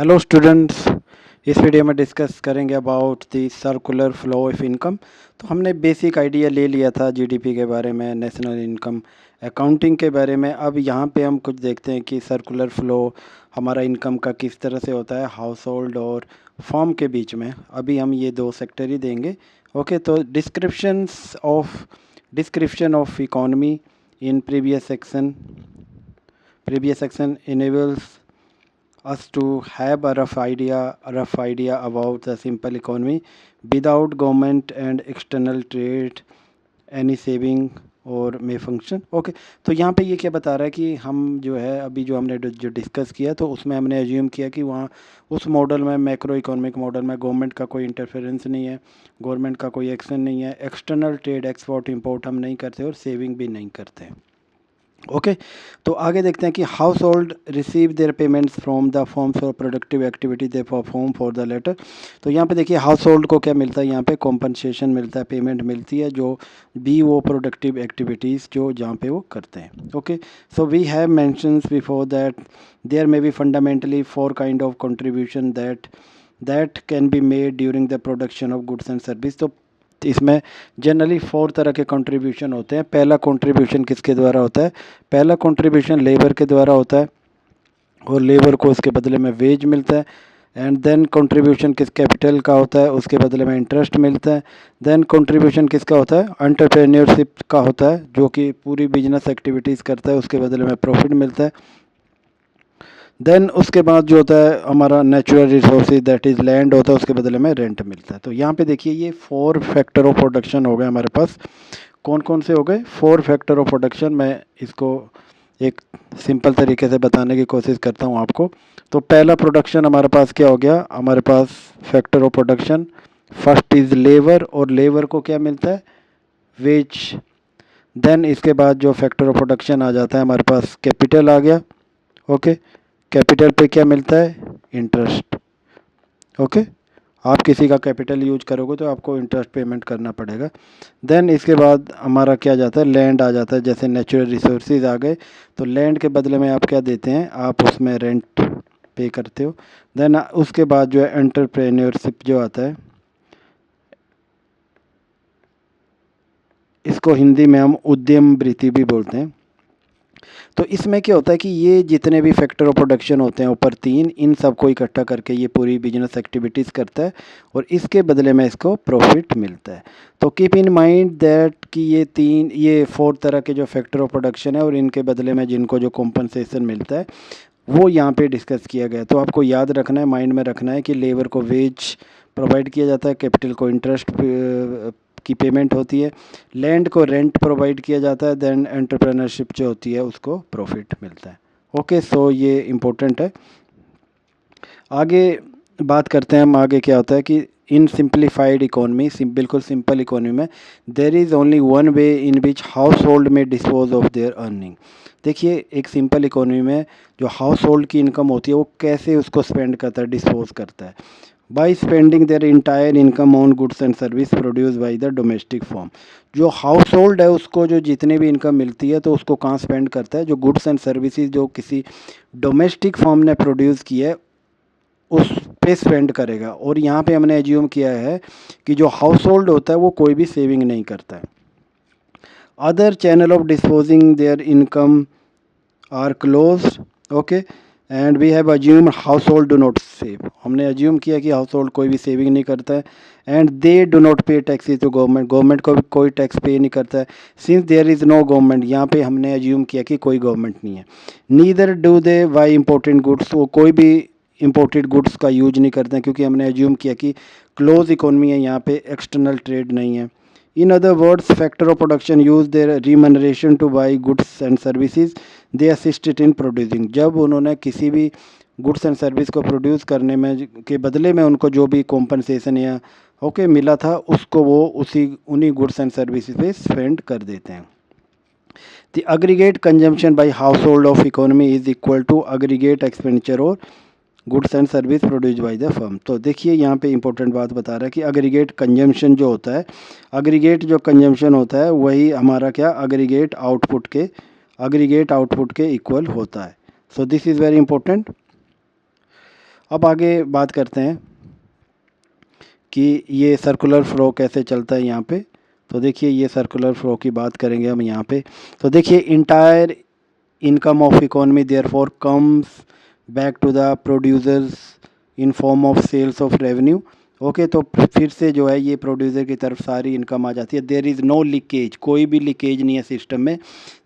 Hello students, इस video में discuss करेंगे about the circular flow of income. तो हमने बेसिक आइडिया ले लिया था जीडीपी के बारे में, नेशनल इनकम अकाउंटिंग के बारे में। अब यहाँ पे हम कुछ देखते हैं कि सर्कुलर फ्लो हमारा इनकम का किस तरह से होता है हाउस होल्ड और फॉर्म के बीच में। अभी हम ये दो सेक्टर ही देंगे। ओके, तो description of economy in previous section enables us to have a rough idea about the simple economy without government and external trade, any saving और मे फंक्शन। ओके, तो यहाँ पे ये क्या बता रहा है कि हम जो है अभी जो हमने जो डिस्कस किया तो उसमें हमने एज्यूम किया कि वहाँ उस मॉडल में, मैक्रो इकोनॉमिक मॉडल में, गवर्नमेंट का कोई इंटरफेरेंस नहीं है, गवर्नमेंट का कोई एक्शन नहीं है, एक्सटर्नल ट्रेड एक्सपोर्ट इंपोर्ट हम नहीं करते और सेविंग भी नहीं करते। ओके, तो आगे देखते हैं कि household receive their payments from the firms of productive activity they perform for the latter. तो यहाँ पे देखिए हाउस होल्ड को क्या मिलता है, यहाँ पे कॉम्पनसेशन मिलता है, पेमेंट मिलती है जो भी वो प्रोडक्टिव एक्टिविटीज़ जो जहाँ पे वो करते हैं। Okay, so we have mentions before that there may be fundamentally 4 kind of contribution that can be made during the production of goods and service. तो इसमें जनरली 4 तरह के कंट्रीब्यूशन होते हैं। पहला कंट्रीब्यूशन किसके द्वारा होता है? पहला कंट्रीब्यूशन लेबर के द्वारा होता है और लेबर को उसके बदले में वेज मिलता है। एंड देन कंट्रीब्यूशन किस कैपिटल का होता है, उसके बदले में इंटरेस्ट मिलता है। देन कंट्रीब्यूशन किसका होता है? एंटरप्रेन्योरशिप का होता है, जो कि पूरी बिजनेस एक्टिविटीज़ करता है, उसके बदले में प्रॉफिट मिलता है। देन उसके बाद जो होता है हमारा natural resources that is land होता है, उसके बदले में रेंट मिलता है। तो यहाँ पे देखिए ये 4 फैक्टर ऑफ प्रोडक्शन हो गए हमारे पास। कौन कौन से हो गए? 4 फैक्टर ऑफ प्रोडक्शन। मैं इसको एक सिंपल तरीके से बताने की कोशिश करता हूँ आपको। तो पहला प्रोडक्शन हमारे पास क्या हो गया? हमारे पास factor of production first is labour, और लेबर को क्या मिलता है? वेज। देन इसके बाद जो फैक्टर ऑफ प्रोडक्शन आ जाता है हमारे पास कैपिटल आ गया। ओके, कैपिटल पे क्या मिलता है? इंटरेस्ट। ओके, आप किसी का कैपिटल यूज करोगे तो आपको इंटरेस्ट पेमेंट करना पड़ेगा। देन इसके बाद हमारा क्या जाता है? लैंड आ जाता है। जैसे नेचुरल रिसोर्सेज आ गए तो लैंड के बदले में आप क्या देते हैं? आप उसमें रेंट पे करते हो। देन उसके बाद जो है एंटरप्रेन्योरशिप जो आता है, इसको हिंदी में हम उद्यम वृत्ति भी बोलते हैं। तो इसमें क्या होता है कि ये जितने भी फैक्टर ऑफ प्रोडक्शन होते हैं ऊपर 3, इन सबको इकट्ठा करके ये पूरी बिजनेस एक्टिविटीज़ करता है और इसके बदले में इसको प्रॉफिट मिलता है। तो कीप इन माइंड दैट कि ये 4 तरह के जो फैक्टर ऑफ प्रोडक्शन है और इनके बदले में जिनको जो कॉम्पनसेशन मिलता है वो यहाँ पे डिस्कस किया गया। तो आपको याद रखना है, माइंड में रखना है कि लेबर को वेज प्रोवाइड किया जाता है, कैपिटल को इंटरेस्ट की पेमेंट होती है, लैंड को रेंट प्रोवाइड किया जाता है, देन एंटरप्रेन्योरशिप जो होती है उसको प्रॉफिट मिलता है। ओके, सो ये इम्पोर्टेंट है। आगे बात करते हैं हम। आगे क्या होता है कि इन सिंप्लीफाइड इकोनॉमी, बिल्कुल सिंपल इकोनॉमी में, there is only one way in which house hold में डिस्पोज ऑफ देयर अर्निंग। देखिए एक सिंपल इकोनॉमी में जो हाउस होल्ड की इनकम होती है वो कैसे उसको स्पेंड करता है, डिस्पोज करता है? By spending their entire income on goods and service produce by the domestic form. जो हाउस होल्ड है उसको जो जितने भी इनकम मिलती है तो उसको कहाँ स्पेंड करता है? जो गुड्स एंड सर्विसेज जो किसी डोमेस्टिक फॉर्म ने प्रोड्यूस की है उस पे स्पेंड करेगा। और यहाँ पे हमने एज्यूम किया है कि जो हाउस होल्ड होता है वो कोई भी सेविंग नहीं करता है। Other channel of disposing their income are closed. Okay, and we have assume household do not save. हमने अज्यूम किया कि हाउस होल्ड कोई भी सेविंग नहीं करता है। And they do not pay taxes to government, government को भी कोई टैक्स पे नहीं करता है। Since there is no government, यहाँ पे हमने अज्यूम किया कि कोई गवर्नमेंट नहीं है। Neither do they by important goods, वो कोई भी इम्पोर्टेड गुड्स का यूज नहीं करते हैं क्योंकि हमने अज्यूम किया कि क्लोज इकोनॉमी है, यहाँ पे एक्सटर्नल ट्रेड नहीं है। In other words, factor of production use their remuneration to buy goods and services they assisted in producing। जब उन्होंने किसी भी गुड्स एंड सर्विस को प्रोड्यूस करने में के बदले में उनको जो भी कॉम्पनसेशन या मिला था उसको वो उन्हीं गुड्स एंड सर्विसेज पे स्पेंड कर देते हैं। The aggregate consumption by household of economy is equal to aggregate expenditure और goods and service produce by the firm. तो देखिए यहाँ पे इंपॉर्टेंट बात बता रहा है कि अग्रीगेट कंजम्पशन जो होता है, अग्रीगेट जो कंजम्पशन होता है वही हमारा क्या अग्रीगेट आउटपुट के इक्वल होता है। So this is very important. अब आगे बात करते हैं कि ये सर्कुलर फ्लो कैसे चलता है यहाँ पे। तो देखिए ये सर्कुलर फ्लो की बात करेंगे हम यहाँ पे। तो देखिए entire income of economy therefore comes back to the producers in form of sales of revenue. Okay, तो फिर से जो है ये प्रोड्यूसर की तरफ सारी इनकम आ जाती है। देयर इज़ नो लीकेज, कोई भी लीकेज नहीं है सिस्टम में।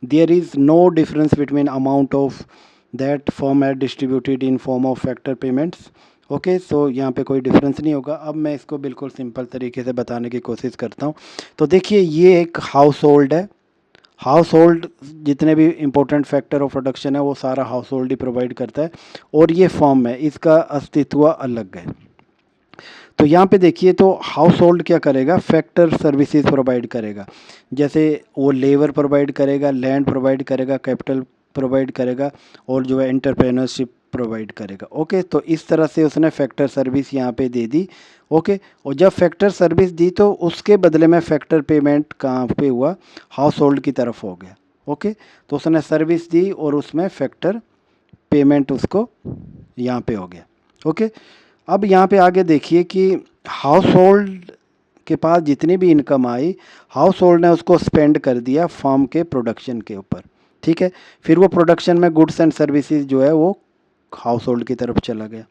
There is no difference between amount of that form है distributed in form of factor payments. Okay, so यहाँ पे कोई डिफरेंस नहीं होगा। अब मैं इसको बिल्कुल सिंपल तरीके से बताने की कोशिश करता हूँ। तो देखिए ये एक हाउस होल्ड है। हाउस होल्ड जितने भी इंपॉर्टेंट फैक्टर ऑफ प्रोडक्शन है वो सारा हाउस होल्ड ही प्रोवाइड करता है, और ये फॉर्म है, इसका अस्तित्व अलग है। तो यहाँ पे देखिए तो हाउस होल्ड क्या करेगा, फैक्टर सर्विसेज प्रोवाइड करेगा। जैसे वो लेबर प्रोवाइड करेगा, लैंड प्रोवाइड करेगा, कैपिटल प्रोवाइड करेगा, और जो है एंटरप्रेन्योरशिप प्रोवाइड करेगा। ओके, तो इस तरह से उसने फैक्टर सर्विस यहाँ पे दे दी। ओके, और जब फैक्टर सर्विस दी तो उसके बदले में फैक्टर पेमेंट कहाँ पे हुआ, हाउस होल्ड की तरफ हो गया। ओके, तो उसने सर्विस दी और उसमें फैक्टर पेमेंट उसको यहाँ पे हो गया। ओके, अब यहाँ पे आगे देखिए कि हाउस होल्ड के पास जितनी भी इनकम आई, हाउस होल्ड ने उसको स्पेंड कर दिया फर्म के प्रोडक्शन के ऊपर। ठीक है, फिर वो प्रोडक्शन में गुड्स एंड सर्विसेज जो है वो हाउस होल्ड की तरफ चला गया।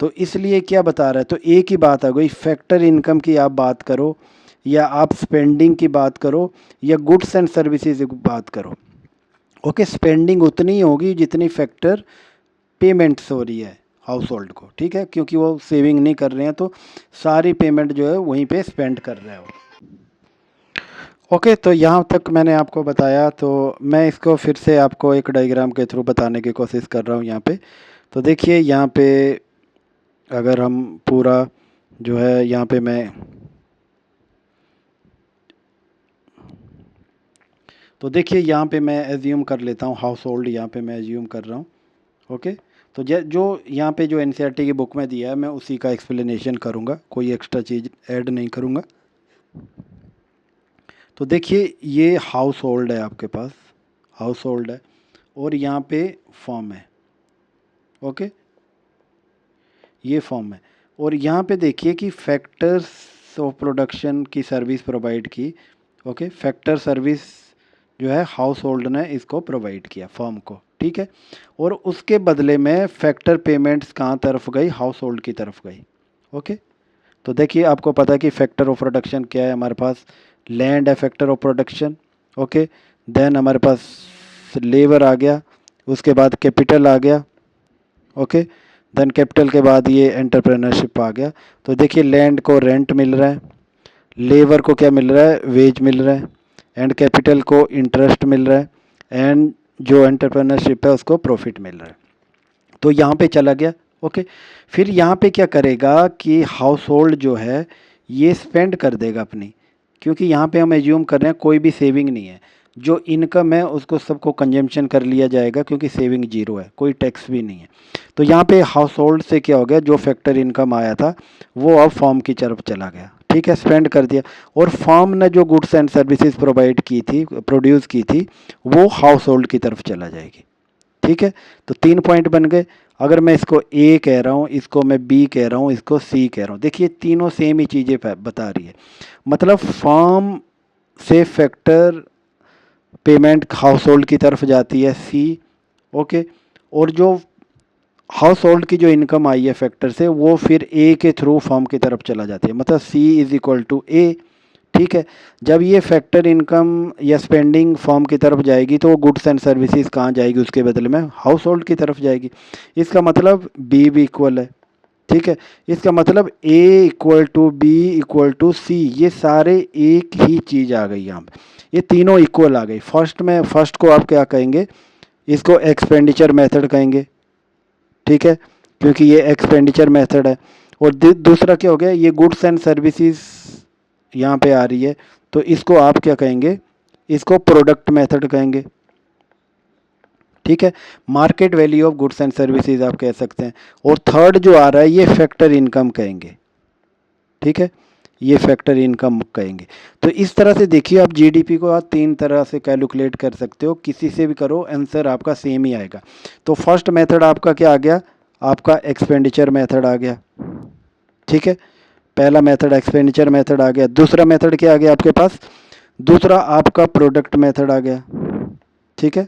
तो इसलिए क्या बता रहा है, तो एक ही बात आ गई, फैक्टर इनकम की आप बात करो या आप स्पेंडिंग की बात करो या गुड्स एंड सर्विसेज की बात करो। ओके, स्पेंडिंग उतनी ही होगी जितनी फैक्टर पेमेंट्स हो रही है हाउस होल्ड को। ठीक है, क्योंकि वो सेविंग नहीं कर रहे हैं तो सारी पेमेंट जो है वहीं पे स्पेंड कर रहे हो। ओके, तो यहाँ तक मैंने आपको बताया, तो मैं इसको फिर से आपको एक डायग्राम के थ्रू बताने की कोशिश कर रहा हूँ यहाँ पे। तो देखिए यहाँ पे अगर हम पूरा जो है यहाँ पे मैं, तो देखिए यहाँ पे मैं एज्यूम कर लेता हूँ हाउस होल्ड, यहाँ पे मैं एज्यूम कर रहा हूँ। ओके, तो जो यहाँ पे जो एनसीईआरटी की बुक में दिया है मैं उसी का एक्सप्लेनेशन करूँगा, कोई एक्स्ट्रा चीज़ ऐड नहीं करूँगा। तो देखिए ये हाउस होल्ड है, आपके पास हाउस होल्ड है और यहाँ पे फॉर्म है। ओके, ये फॉर्म है, और यहाँ पे देखिए कि फैक्टर्स ऑफ प्रोडक्शन की सर्विस प्रोवाइड की। ओके, फैक्टर सर्विस जो है हाउस होल्ड ने इसको प्रोवाइड किया फर्म को। ठीक है, और उसके बदले में फैक्टर पेमेंट्स कहाँ तरफ गई, हाउस होल्ड की तरफ गई। ओके, तो देखिए आपको पता है कि फैक्टर ऑफ प्रोडक्शन क्या है, हमारे पास लैंड है factor of production. Okay, then हमारे पास लेबर आ गया, उसके बाद कैपिटल आ गया। ओके, देन कैपिटल के बाद ये एंटरप्रेन्योरशिप आ गया। तो देखिए लैंड को रेंट मिल रहा है, लेबर को क्या मिल रहा है, वेज मिल रहा है, एंड कैपिटल को इंटरेस्ट मिल रहा है, एंड जो एंटरप्रेन्योरशिप है उसको प्रॉफिट मिल रहा है। तो यहाँ पे चला गया। ओके, फिर यहाँ पे क्या करेगा कि हाउस होल्ड जो है ये स्पेंड कर देगा अपनी, क्योंकि यहाँ पे हम एज्यूम कर रहे हैं कोई भी सेविंग नहीं है, जो इनकम है उसको सबको कंजम्पशन कर लिया जाएगा क्योंकि सेविंग जीरो है, कोई टैक्स भी नहीं है। तो यहाँ पे हाउस होल्ड से क्या हो गया, जो फैक्टर इनकम आया था वो अब फॉर्म की तरफ चला गया। ठीक है, स्पेंड कर दिया, और फॉर्म ने जो गुड्स एंड सर्विसेज प्रोवाइड की थी, प्रोड्यूस की थी, वो हाउस होल्ड की तरफ चला जाएगी। ठीक है, तो 3 पॉइंट बन गए। अगर मैं इसको ए कह रहा हूँ, इसको मैं बी कह रहा हूँ, इसको सी कह रहा हूँ, देखिए तीनों सेम ही चीज़ें बता रही है। मतलब फॉर्म से फैक्टर पेमेंट हाउस होल्ड की तरफ जाती है, सी। ओके, और जो हाउस होल्ड की जो इनकम आई है फैक्टर से वो फिर ए के थ्रू फॉर्म की तरफ चला जाती है, मतलब सी इज इक्वल टू ए। ठीक है, जब ये फैक्टर इनकम या स्पेंडिंग फॉर्म की तरफ जाएगी तो वो गुड्स एंड सर्विसेज कहाँ जाएगी, उसके बदले में हाउस होल्ड की तरफ जाएगी। इसका मतलब बी भी इक्वल है। ठीक है, इसका मतलब A equal to B equal to C, ये सारे एक ही चीज़ आ गई यहाँ पे, ये तीनों इक्वल आ गई। फर्स्ट को आप क्या कहेंगे, इसको एक्सपेंडिचर मेथड कहेंगे। ठीक है, क्योंकि ये एक्सपेंडिचर मेथड है। और दूसरा क्या हो गया, ये गुड्स एंड सर्विसेज यहाँ पे आ रही है, तो इसको आप क्या कहेंगे, इसको प्रोडक्ट मेथड कहेंगे। ठीक है, market value of goods and services आप कह सकते हैं। और थर्ड जो आ रहा है ये फैक्टर इनकम कहेंगे। ठीक है, ये फैक्टर इनकम कहेंगे। तो इस तरह से देखिए आप जीडीपी को आप 3 तरह से कैलकुलेट कर सकते हो, किसी से भी करो आंसर आपका सेम ही आएगा। तो फर्स्ट मेथड आपका क्या आ गया, आपका एक्सपेंडिचर मेथड आ गया, ठीक है। पहला मेथड एक्सपेंडिचर मेथड आ गया। दूसरा मेथड क्या आ गया आपके पास? दूसरा आपका प्रोडक्ट मेथड आ गया, ठीक है।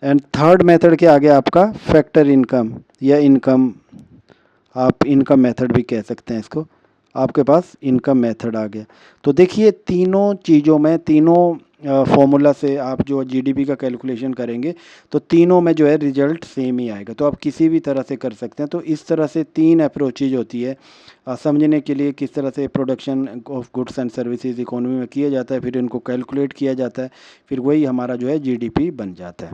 एंड थर्ड मेथड क्या आ गया आपका? फैक्टर इनकम या इनकम, आप इनकम मेथड भी कह सकते हैं इसको। आपके पास इनकम मेथड आ गया। तो देखिए तीनों चीज़ों में, तीनों फॉर्मूला से आप जो जीडीपी का कैलकुलेशन करेंगे तो तीनों में जो है रिजल्ट सेम ही आएगा। तो आप किसी भी तरह से कर सकते हैं। तो इस तरह से तीन अप्रोचेज होती है समझने के लिए किस तरह से production of goods and services economy में किया जाता है, फिर इनको कैलकुलेट किया जाता है, फिर वही हमारा जो है जीडीपी बन जाता है।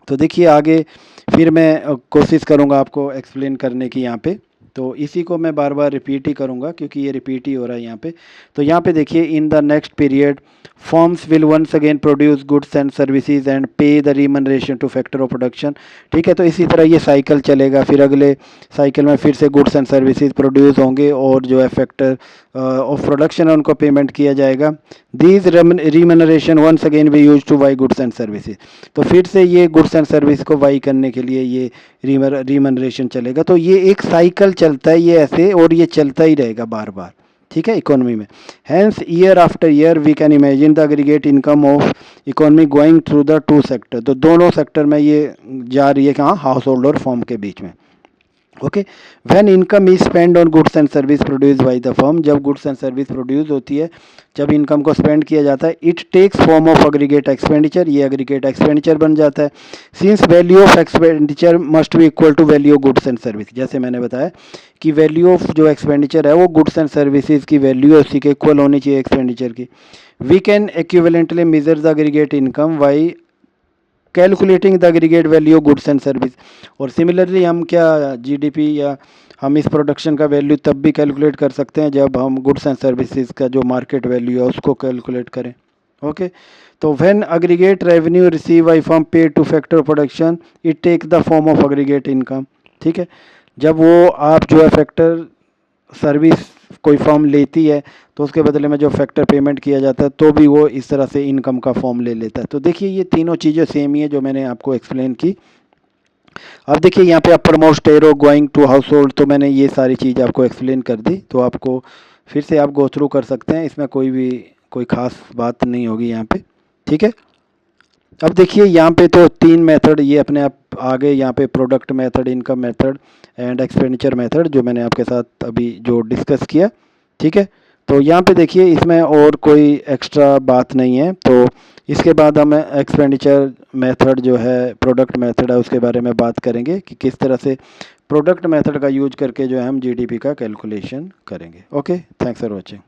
तो देखिए आगे फिर मैं कोशिश करूँगा आपको एक्सप्लेन करने की यहाँ पे। तो इसी को मैं बार बार रिपीट ही करूँगा क्योंकि ये रिपीट ही हो रहा है यहाँ पे। तो यहाँ पे देखिए in the next period firms will once again produce goods and services and pay the remuneration to factor of production, ठीक है। तो इसी तरह ये साइकिल चलेगा, फिर अगले साइकिल में फिर से गुड्स एंड सर्विसेज प्रोड्यूस होंगे और जो है फैक्टर ऑफ प्रोडक्शन है उनको पेमेंट किया जाएगा। These remuneration once again we use to buy goods and services, तो फिर से ये गुड्स एंड सर्विस को बाई करने के लिए ये रिमनरेशन चलेगा। तो ये एक साइकिल चलता है ये ऐसे, और ये चलता ही रहेगा बार बार, ठीक है, इकोनॉमी में। Hence year after year we can imagine the aggregate income of economy going through the two sector. तो दोनों सेक्टर में ये जा रही है कहाँ? हाउस होल्ड और फर्म के बीच में। Okay, when income is spend on goods and service produce by the firm, जब गुड्स एंड सर्विस प्रोड्यूस होती है, जब इनकम को स्पेंड किया जाता है, it takes form of aggregate expenditure, ये एग्रीगेट एक्सपेंडिचर बन जाता है। Since value of expenditure must be equal to value of goods and service, जैसे मैंने बताया कि वैल्यू ऑफ जो एक्सपेंडिचर है वो गुड्स एंड सर्विसेज की वैल्यू है उसी के इक्वल होनी चाहिए एक्सपेंडिचर की। We can equivalently measure the aggregate income by calculating the aggregate value goods and service. और सिमिलरली हम क्या जीडीपी या हम इस प्रोडक्शन का वैल्यू तब भी कैलकुलेट कर सकते हैं जब हम गुड्स एंड सर्विसेज का जो मार्केट वैल्यू है उसको कैलकुलेट करें। ओके, तो when aggregate revenue receive by firm pay to factor production it take the form of aggregate income, ठीक है। जब वो आप जो है फैक्टर सर्विस कोई फर्म लेती है तो उसके बदले में जो फैक्टर पेमेंट किया जाता है तो भी वो इस तरह से इनकम का फॉर्म ले लेता है। तो देखिए ये तीनों चीज़ें सेम ही है जो मैंने आपको एक्सप्लेन की। अब देखिए यहाँ पे uppermost arrow going to household, तो मैंने ये सारी चीज़ आपको एक्सप्लेन कर दी, तो आपको फिर से आप गो थ्रू कर सकते हैं, इसमें कोई ख़ास बात नहीं होगी यहाँ पे, ठीक है। अब देखिए यहाँ पे तो तीन मेथड ये अपने आप आ गए यहाँ पे, product method, income method and expenditure method, जो मैंने आपके साथ अभी जो डिस्कस किया, ठीक है। तो यहाँ पे देखिए इसमें और कोई एक्स्ट्रा बात नहीं है। तो इसके बाद हम एक्सपेंडिचर मेथड जो है, प्रोडक्ट मेथड है, उसके बारे में बात करेंगे कि किस तरह से प्रोडक्ट मेथड का यूज करके जो है हम जीडीपी का कैलकुलेशन करेंगे। Okay, thanks for watching.